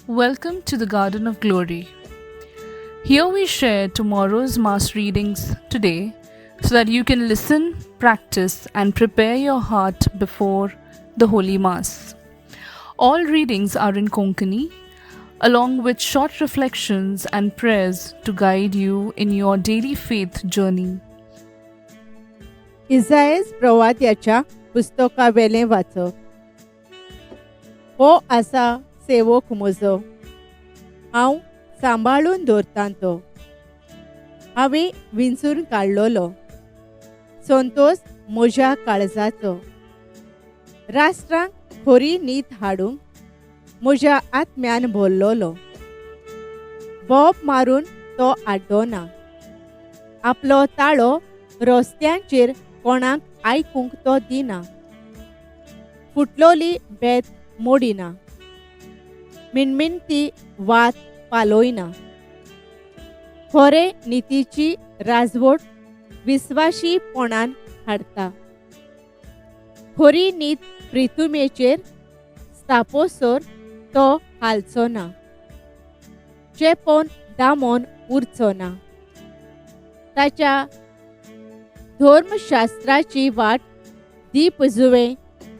Welcome to the Garden of Glory. Here we share tomorrow's Mass readings today so that you can listen, practice, and prepare your heart before the Holy Mass. All readings are in Konkani, along with short reflections and prayers to guide you in your daily faith journey. इसायेस प्रवाद्याच्या पुस्तकावेलें वाचप. हो आसा सेवक म्हजो, हांव सांबाळून दवरतां तो. हांवें विंचून काडलोलो, संतोष म्हज्या काळजाचो. राष्ट्रांक खरी न्हीद हाडूंक म्हज्या आत्म्यान भरलोलो. बोब मारून तो आड्डोना, आपलो ताळो रस्त्यांचेर कोणाक आयकूंक तो दिना. फुटलोली बेत मोडिना, मिणमिणती वात पालोयना. खरे नितीची राजवट विस्वाशीपणान हाडटा. खरी नीत प्रितुमेचेर स्थापोसोर तो हालचो ना, चेपोन दामोन उरचो ना. ताच्या धर्मशास्त्राची वाट दीपजुवे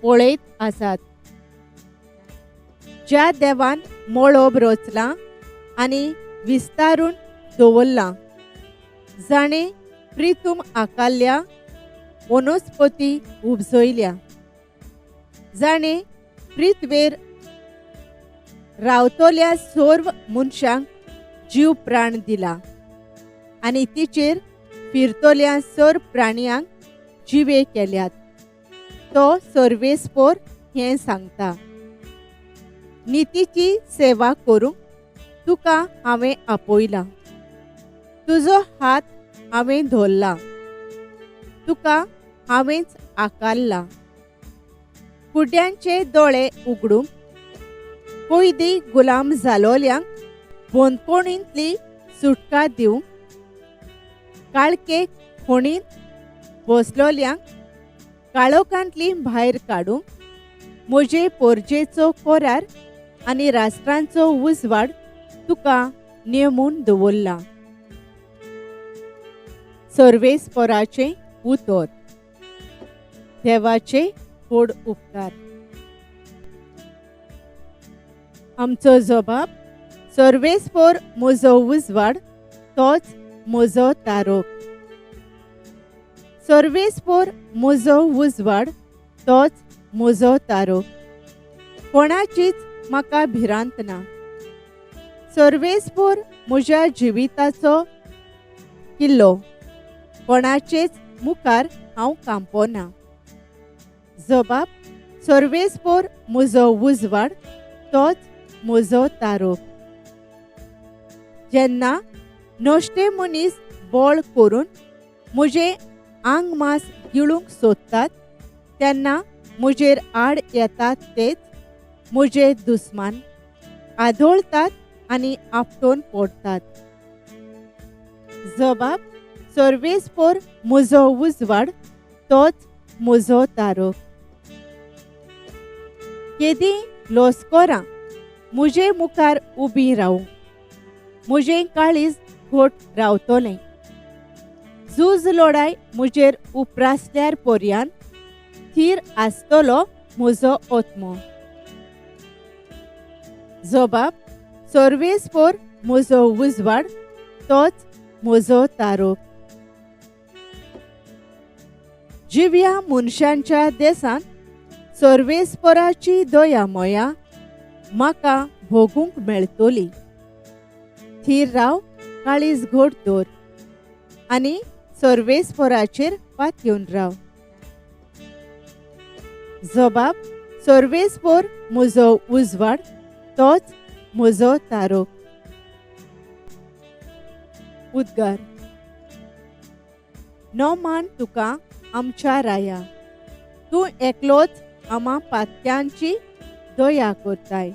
पळयत आसात. ज्या देवान मळब रचला आनी विस्तारून दवरला, जाणें प्रितूम आकारल्या वनस्पती उपजयल्या, जाणें पृथ्वेर रावतल्या सर्व मनशांक जीव प्राण दिला आनी तिचेर फिरतल्या सर्व प्राणयांक जिवे केल्यात. तो सर्वेस्पर हें सांगता. नितीची सेवा करूंक तुका हांवें आपयला. तुजो हात हांवें धरला, तुका हांवेंच आकारला. कुड्यांचे दोळे उगडूंक, कोयदी गुलाम जालोल्यांक बंदखणींतली सुटका दिवंक, काळके खणींत बसलोल्यांक काळोखांतली भायर काडूंक, म्हजे पोरजेचो कोरार आनी राष्ट्रांचो उजवाड तुका नेमून दवरला. सर्वेस्पराचें उतर. देवाचे व्हड उपकार. आमचो जबाब. सर्वेस्पर म्हजो उजवाड, तोच म्हजो तारोक. सर्वेस्पर म्हजो उजवाड, तोच म्हजो तारोक. कोणाचीच म्हाका भिरांत ना. सर्वेस्पर म्हज्या जिविताचो किल्लो, कोणाचेच मुखार हांव कांपना. जबाब. सर्वेस्पर म्हजो उजवाड, तोच म्हजो तारोक. जेन्ना नश्टे मनीस बोळ करून म्हजें आंग मास गिळूंक सोदतात, तेन्ना म्हजेर आड येतात तेच म्हजे दुस्मान आदोळतात आनी आपटोन पडटात. जबाब. सर्वेस्पर म्हजो उजवाड, तोच म्हजो तारोक. केदी लस्करां म्हजे मुखार उबीं रावूंक, म्हजें काळीज घोट रावतलें. झूज लढाय म्हजेर उपरासल्यार पर्यान थीर आसतलो म्हजो आत्मो. जबाब. सर्वेस्पर म्हजो उजवाड, तोच म्हजो तारोक. जिव्या मनशांच्या देसान सर्वेस्पराची दया मोया म्हाका भोगूंक मेळटली. थीर राव, काळीज घोट दवर आनी सर्वेस्पराचेर पातयेवन राव. जबाब. सर्वेस्पर म्हजो उजवाड, तोच म्हजो तारोक. उद्गार. नो मान तुका आमच्या राया, तूं एकलोच आमा पातक्यांची दया करताय.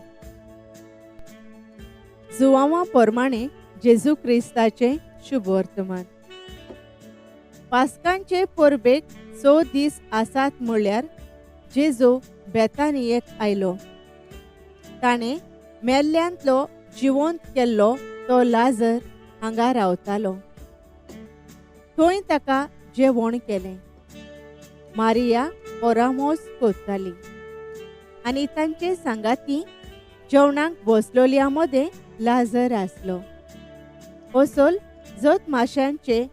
जुवांवा प्रमाणे जेजू क्रिस्ताचें शुभ वर्तमान. पास्कांचे परबेक 6 दीस आसात म्हणल्यार जेजू बेतानियेक आयलो. ताणें मेल्ल्यांतलो जिवंत केल्लो तो लाजर हांगा रावतालो. थंय ताका जेवण केलें. मारिया ओरामोस करताली आनी तांचे सांगाती जेवणाक बसलोल्या मदें लाजर आसलो. असोल जत माश्यांचे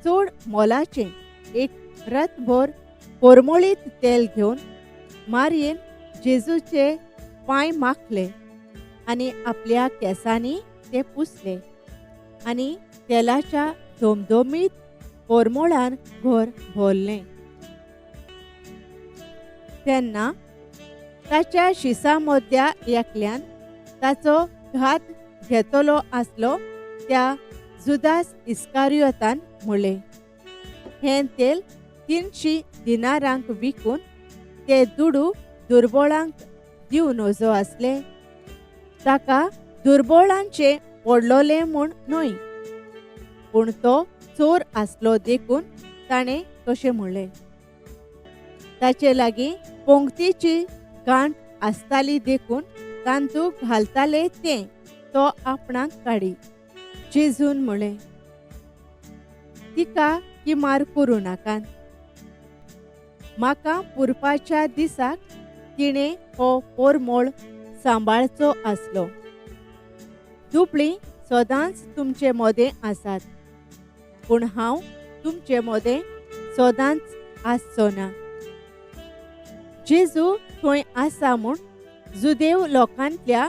चड मोलाचें एक रथभर परमळीत तेल घेवन मारयेन जेजूचे पांय माखले आनी आपल्या केंसांनी ते पुसले आनी तेलाच्या धमधमीत परमळान घर भरलें. तेन्ना ताच्या शिसा मदल्या एकल्यान ताचो घात घेतलो आसलो त्या जुदास इस्कारियोतान म्हणलें, हें तेल 300 दिनारांक विकून ते दुडू दुर्बळांक दिव नजो आसले. ताका दुर्बळांचे पडलोलें म्हूण न्हय, पूण तो चोर आसलो देखून ताणें तशें म्हणलें. ताचे लागीं पंक्तीची गांठ आसताली देखून तांतूक घालताले तें तो आपणाक काडी. जेजून म्हणलें, तिका किमार करूं नाकात. म्हाका पुरपाच्या दिसाक तिणें हो परमळ सांबाळचो आसलो. दुपळीं सदांच तुमचे मदें आसात, पूण हांव तुमचे मदें सदांच आसचो ना. जेजू थंय आसा म्हूण जुदेव लोकांतल्या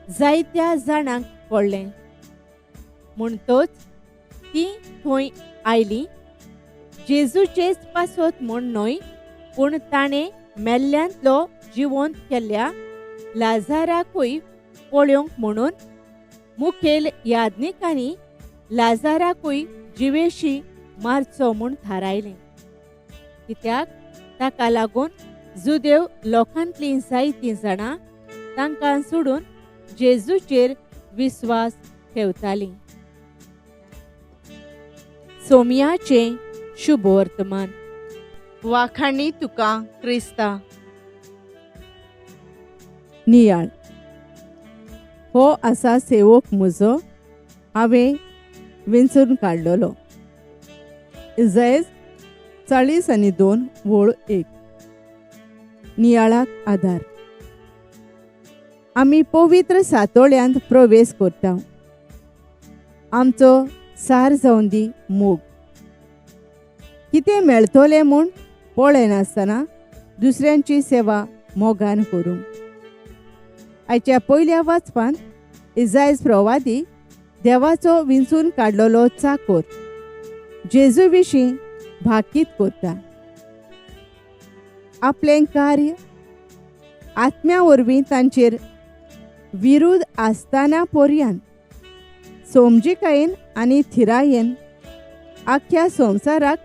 जायत्या जाणांक कळ्ळें. म्हणटच ती थंय आयली. जेजूचेच पासत म्हूण न्हय, पूण ताणें मेल्ल्यांतलो जिवंत केल्ल्या लाजाराकूय पळोवंक म्हणून. मुखेल याजकांनी लाजाराकूय जिवेशी मारचो म्हूण थारायलें, कित्याक ताका लागून जुदेव लोकांतलीं जायतीं जाणां तांकां सोडून जेजूचेर विस्वास ठेवतालीं. सोमयाचें शुभ वर्तमान. वाखाणी तुका क्रिस्ता. नियाळ. हो आसा सेवक म्हजो, हांवें विंचून काडलेलो. इजायास 40:2 वळ 1. नियाळाक आधार. आमी पवित्र सातोळ्यांत प्रवेश करता. आमचो सार जावन दी मोग. कितें मेळटलें म्हूण पळयनासतना दुसऱ्यांची सेवा मोगान करूं. आयच्या पयल्या वाचपांत इजायास प्रवादी देवाचो विंचून काडलेलो चाकर जेजू विशीं भाकीत करता. आपलें कार्य आत्म्या वरवीं तांचेर विरुद्ध आसतना पर्यंत समजिकायेन आनी थिरायेन आख्या संवसाराक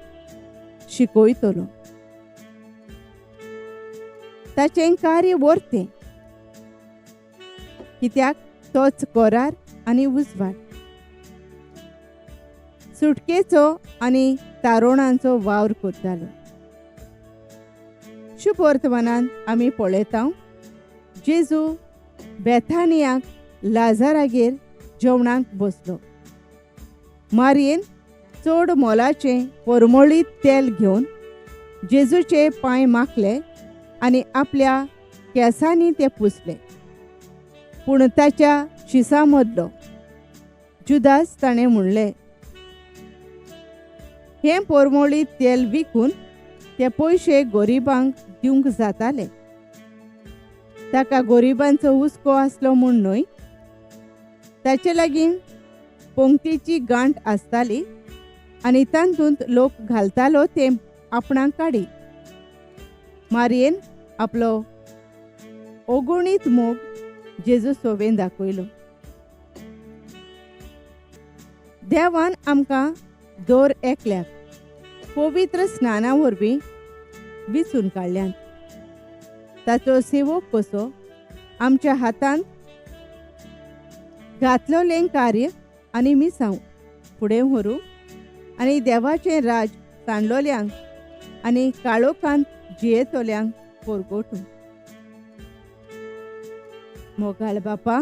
शिकयतलो. ताचें कार्य वर्तें, कित्याक तोच कोरार आनी उजवाड, सुटकेचो आनी तारुणांचो वावर करतालो. शुभ वर्तमानांत आमी पळयता जेजू बेथानियाक लाजारागेर जेवणाक बसलो. मारयेन चड मोलाचें परमळीत तेल घेवन जेजूचे पांय माखले आनी आपल्या केंसांनी ते पुसले. पूण ताच्या शिसा मदलो जुदास ताणें म्हणलें, हें परमळीत तेल विकून ते पयशे गरिबांक दिवंक जाताले. ताका गरिबांचो हुस्को आसलो म्हूण न्हय, ताचे लागीं पंक्तीची गांठ आसताली आनी तांतूंत लोक घालतालो तें आपणाक काडी. मारयेन आपलो अगणीत मोग जेजू सोबेन दाखयलो. देवान आमकां दर एकल्याक पवित्र स्नाना वरवीं विचून काडल्यात. ताचो सेवक कसो आमच्या हातांत घातलोलें कार्य आनी मिसांव फुडें व्हरूं आनी देवाचें राज ताणलोल्यांक आनी काळोखांत जियेतोल्यांक परगटूं. मोगाळ बापा,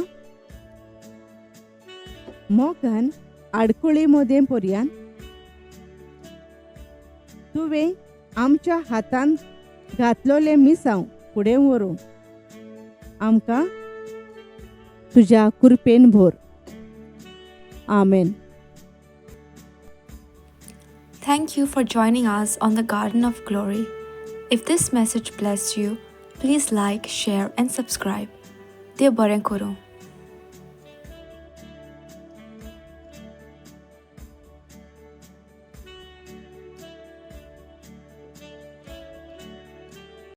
मोगान आडकुळी मोदें पर्यान तुवें आमच्या हातान घातलोले मिसांव फुडें व्हरूंक आमकां तुज्या कृपेन भर. आमेन. Thank you for joining us on the Garden of Glory. If this message blessed you, please like, share, and subscribe. Dev Baren Koro.